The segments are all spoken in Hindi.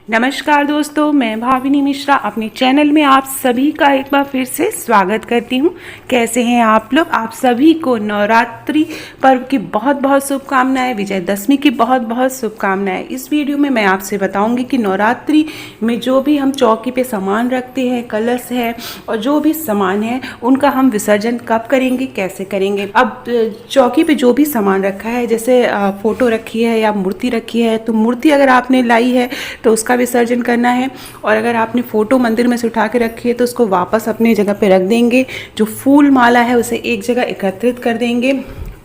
नमस्कार दोस्तों, मैं भाविनी मिश्रा अपने चैनल में आप सभी का एक बार फिर से स्वागत करती हूँ। कैसे हैं आप लोग? आप सभी को नवरात्रि पर्व की बहुत बहुत शुभकामनाएं, विजयदशमी की बहुत बहुत शुभकामनाएं। इस वीडियो में मैं आपसे बताऊंगी कि नवरात्रि में जो भी हम चौकी पे सामान रखते हैं, कलश है और जो भी सामान है, उनका हम विसर्जन कब करेंगे, कैसे करेंगे। अब चौकी पे जो भी सामान रखा है, जैसे फोटो रखी है या मूर्ति रखी है, तो मूर्ति अगर आपने लाई है तो उसका विसर्जन करना है, और अगर आपने फ़ोटो मंदिर में से उठा के रखी है तो उसको वापस अपनी जगह पे रख देंगे। जो फूल माला है उसे एक जगह एकत्रित कर देंगे।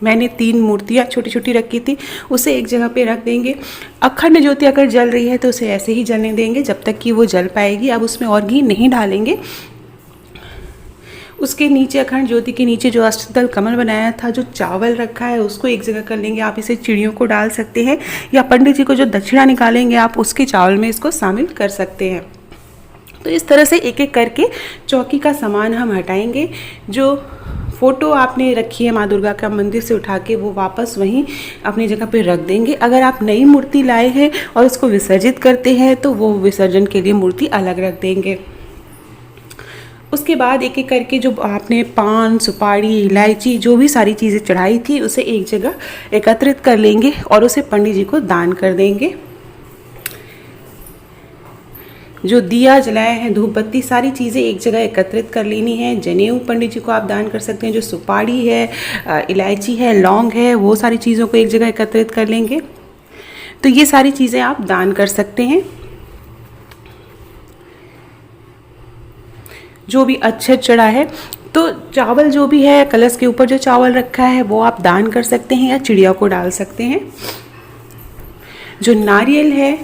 मैंने 3 मूर्तियाँ छोटी छोटी रखी थी, उसे एक जगह पे रख देंगे। अखंड ज्योति अगर जल रही है तो उसे ऐसे ही जलने देंगे जब तक कि वो जल पाएगी। अब उसमें और घी नहीं डालेंगे। उसके नीचे, अखंड ज्योति के नीचे जो अष्टदल कमल बनाया था, जो चावल रखा है, उसको एक जगह कर लेंगे। आप इसे चिड़ियों को डाल सकते हैं, या पंडित जी को जो दक्षिणा निकालेंगे आप उसके चावल में इसको शामिल कर सकते हैं। तो इस तरह से एक एक करके चौकी का सामान हम हटाएंगे। जो फ़ोटो आपने रखी है माँ दुर्गा का मंदिर से उठा के, वो वापस वहीं अपनी जगह पे रख देंगे। अगर आप नई मूर्ति लाए हैं और उसको विसर्जित करते हैं तो वो विसर्जन के लिए मूर्ति अलग रख देंगे। उसके बाद एक एक करके जो आपने पान, सुपारी, इलायची, जो भी सारी चीज़ें चढ़ाई थी उसे एक जगह एकत्रित कर लेंगे और उसे पंडित जी को दान कर देंगे। जो दिया जलाए हैं, धूप बत्ती, सारी चीज़ें एक जगह एकत्रित कर लेनी है। जनेऊ पंडित जी को आप दान कर सकते हैं। जो सुपारी है, इलायची है, लौंग है, वो सारी चीज़ों को एक जगह एकत्रित कर लेंगे। तो ये सारी चीज़ें आप दान कर सकते हैं। जो भी अच्छे चढ़ा है, तो चावल जो भी है, कलश के ऊपर जो चावल रखा है वो आप दान कर सकते हैं या चिड़िया को डाल सकते हैं। जो नारियल है,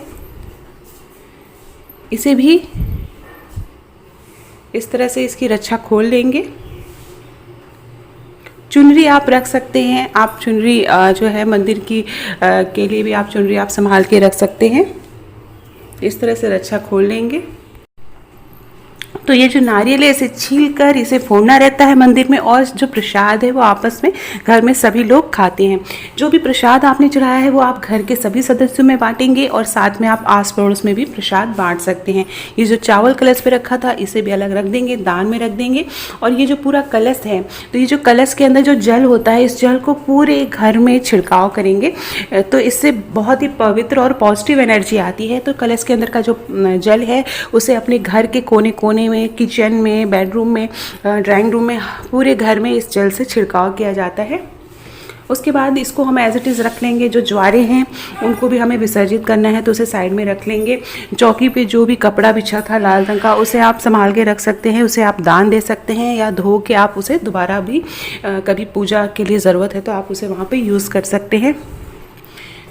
इसे भी इस तरह से इसकी रक्षा खोल लेंगे। चुनरी आप रख सकते हैं। आप चुनरी जो है मंदिर की के लिए भी आप चुनरी आप संभाल के रख सकते हैं। इस तरह से रक्षा खोल लेंगे। तो ये जो नारियल है, इसे छील कर इसे फोड़ना रहता है मंदिर में, और जो प्रसाद है वो आपस में घर में सभी लोग खाते हैं। जो भी प्रसाद आपने चढ़ाया है वो आप घर के सभी सदस्यों में बांटेंगे, और साथ में आप आस पड़ोस में भी प्रसाद बांट सकते हैं। ये जो चावल कलश पे रखा था इसे भी अलग रख देंगे, दान में रख देंगे। और ये जो पूरा कलश है, तो ये जो कलश के अंदर जो जल होता है, इस जल को पूरे घर में छिड़काव करेंगे। तो इससे बहुत ही पवित्र और पॉजिटिव एनर्जी आती है। तो कलश के अंदर का जो जल है उसे अपने घर के कोने कोने में, किचन में, बेडरूम में, ड्राइंग रूम में, पूरे घर में इस जल से छिड़काव किया जाता है। उसके बाद इसको हम एज इट इज़ रख लेंगे। जो ज्वारे हैं उनको भी हमें विसर्जित करना है, तो उसे साइड में रख लेंगे। चौकी पे जो भी कपड़ा बिछा था लाल रंग का, उसे आप संभाल के रख सकते हैं। उसे आप दान दे सकते हैं, या धो के आप उसे दोबारा भी कभी पूजा के लिए ज़रूरत है तो आप उसे वहाँ पे यूज़ कर सकते हैं।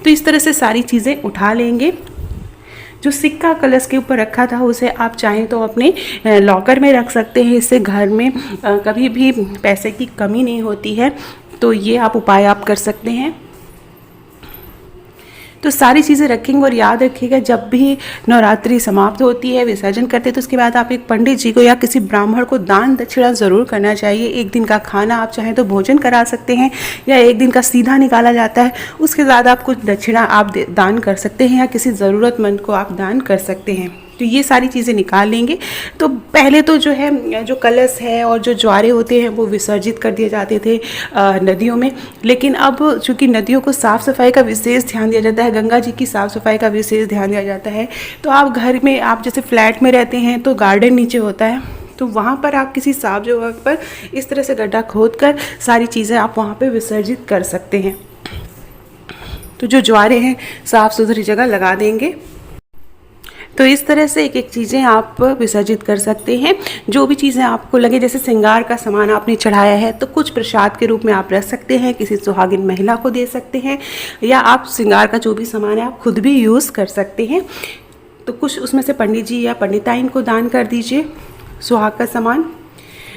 तो इस तरह से सारी चीज़ें उठा लेंगे। जो सिक्का कलश के ऊपर रखा था उसे आप चाहें तो अपने लॉकर में रख सकते हैं। इससे घर में कभी भी पैसे की कमी नहीं होती है। तो ये आप उपाय आप कर सकते हैं। तो सारी चीज़ें रखेंगे, और याद रखिएगा जब भी नवरात्रि समाप्त होती है, विसर्जन करते हैं, तो उसके बाद आप एक पंडित जी को या किसी ब्राह्मण को दान दक्षिणा ज़रूर करना चाहिए। एक दिन का खाना आप चाहें तो भोजन करा सकते हैं, या एक दिन का सीधा निकाला जाता है, उसके बाद आप कुछ दक्षिणा आप दान कर सकते हैं, या किसी ज़रूरतमंद को आप दान कर सकते हैं। तो ये सारी चीज़ें निकाल लेंगे। तो पहले तो जो है, जो कलश है और जो ज्वारे होते हैं वो विसर्जित कर दिए जाते थे नदियों में। लेकिन अब चूँकि नदियों को साफ़ सफाई का विशेष ध्यान दिया जाता है, गंगा जी की साफ़ सफाई का विशेष ध्यान दिया जाता है, तो आप घर में, आप जैसे फ्लैट में रहते हैं तो गार्डन नीचे होता है, तो वहाँ पर आप किसी साफ जगह पर इस तरह से गड्ढा खोद कर सारी चीज़ें आप वहाँ पर विसर्जित कर सकते हैं। तो जो ज्वारे हैं साफ़ सुथरी जगह लगा देंगे। तो इस तरह से एक एक चीज़ें आप विसर्जित कर सकते हैं। जो भी चीज़ें आपको लगे, जैसे श्रृंगार का सामान आपने चढ़ाया है तो कुछ प्रसाद के रूप में आप रख सकते हैं, किसी सुहागिन महिला को दे सकते हैं, या आप श्रृंगार का जो भी सामान है आप खुद भी यूज़ कर सकते हैं। तो कुछ उसमें से पंडित जी या पंडिताइन को दान कर दीजिए, सुहाग का सामान।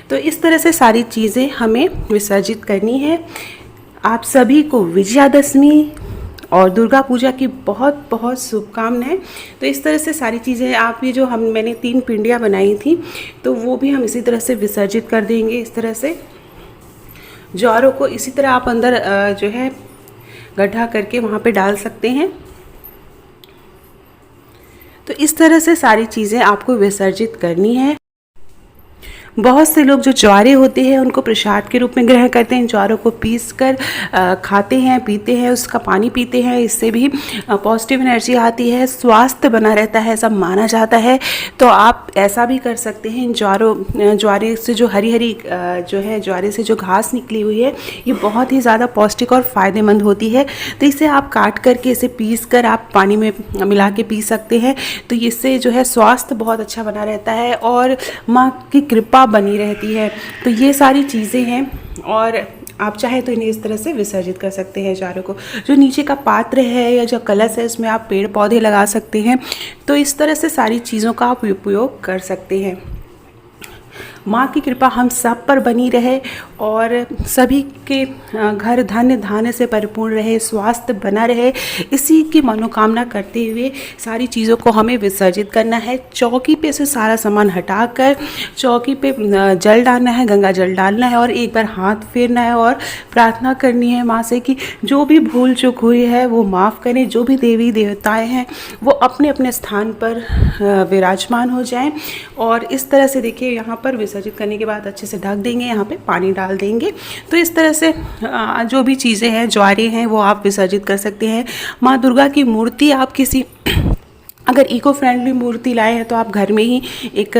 तो इस तरह से सारी चीज़ें हमें विसर्जित करनी है। आप सभी को विजयादशमी और दुर्गा पूजा की बहुत बहुत शुभकामनाएं। तो इस तरह से सारी चीज़ें आप, ये जो मैंने 3 पिंडियाँ बनाई थी, तो वो भी हम इसी तरह से विसर्जित कर देंगे। इस तरह से ज्वारों को इसी तरह आप अंदर जो है गड्ढा करके वहाँ पे डाल सकते हैं। तो इस तरह से सारी चीज़ें आपको विसर्जित करनी है। बहुत से लोग जो ज्वारे होते हैं उनको प्रसाद के रूप में ग्रहण करते हैं। ज्वारों को पीस कर खाते हैं, पीते हैं, उसका पानी पीते हैं। इससे भी पॉजिटिव एनर्जी आती है, स्वास्थ्य बना रहता है, सब माना जाता है। तो आप ऐसा भी कर सकते हैं। ज्वारे से जो हरी हरी जो है ज्वारे से जो घास निकली हुई है, ये बहुत ही ज़्यादा पौष्टिक और फ़ायदेमंद होती है। तो इसे आप काट करके इसे पीस कर आप पानी में मिला के पी सकते हैं। तो इससे जो है स्वास्थ्य बहुत अच्छा बना रहता है और माँ की कृपा बनी रहती है। तो ये सारी चीज़ें हैं और आप चाहे तो इन्हें इस तरह से विसर्जित कर सकते हैं। ज्वारों को जो नीचे का पात्र है या जो कलश है उसमें आप पेड़ पौधे लगा सकते हैं। तो इस तरह से सारी चीज़ों का आप उपयोग कर सकते हैं। माँ की कृपा हम सब पर बनी रहे और सभी के घर धन्य धान्य से परिपूर्ण रहे, स्वास्थ्य बना रहे, इसी की मनोकामना करते हुए सारी चीज़ों को हमें विसर्जित करना है। चौकी पे से सारा सामान हटाकर चौकी पे जल डालना है, गंगा जल डालना है और एक बार हाथ फेरना है और प्रार्थना करनी है माँ से कि जो भी भूल चूक हुई है वो माफ़ करें। जो भी देवी देवताएँ हैं वो अपने अपने स्थान पर विराजमान हो जाएं। और इस तरह से देखिए यहाँ पर विसर्जित करने के बाद अच्छे से ढक देंगे, यहाँ पे पानी डाल देंगे। तो इस तरह से जो भी चीज़ें हैं, ज्वारे हैं, वो आप विसर्जित कर सकते हैं। माँ दुर्गा की मूर्ति आप किसी अगर इको फ्रेंडली मूर्ति लाए हैं तो आप घर में ही एक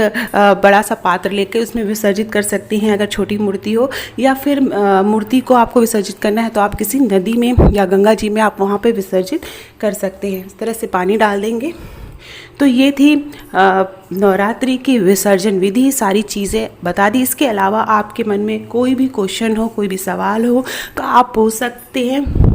बड़ा सा पात्र लेकर उसमें विसर्जित कर सकते हैं अगर छोटी मूर्ति हो। या फिर मूर्ति को आपको विसर्जित करना है तो आप किसी नदी में या गंगा जी में आप वहाँ पे विसर्जित कर सकते हैं। इस तरह से पानी डाल देंगे। तो ये थी नवरात्रि की विसर्जन विधि, सारी चीज़ें बता दी। इसके अलावा आपके मन में कोई भी क्वेश्चन हो, कोई भी सवाल हो तो आप पूछ सकते हैं।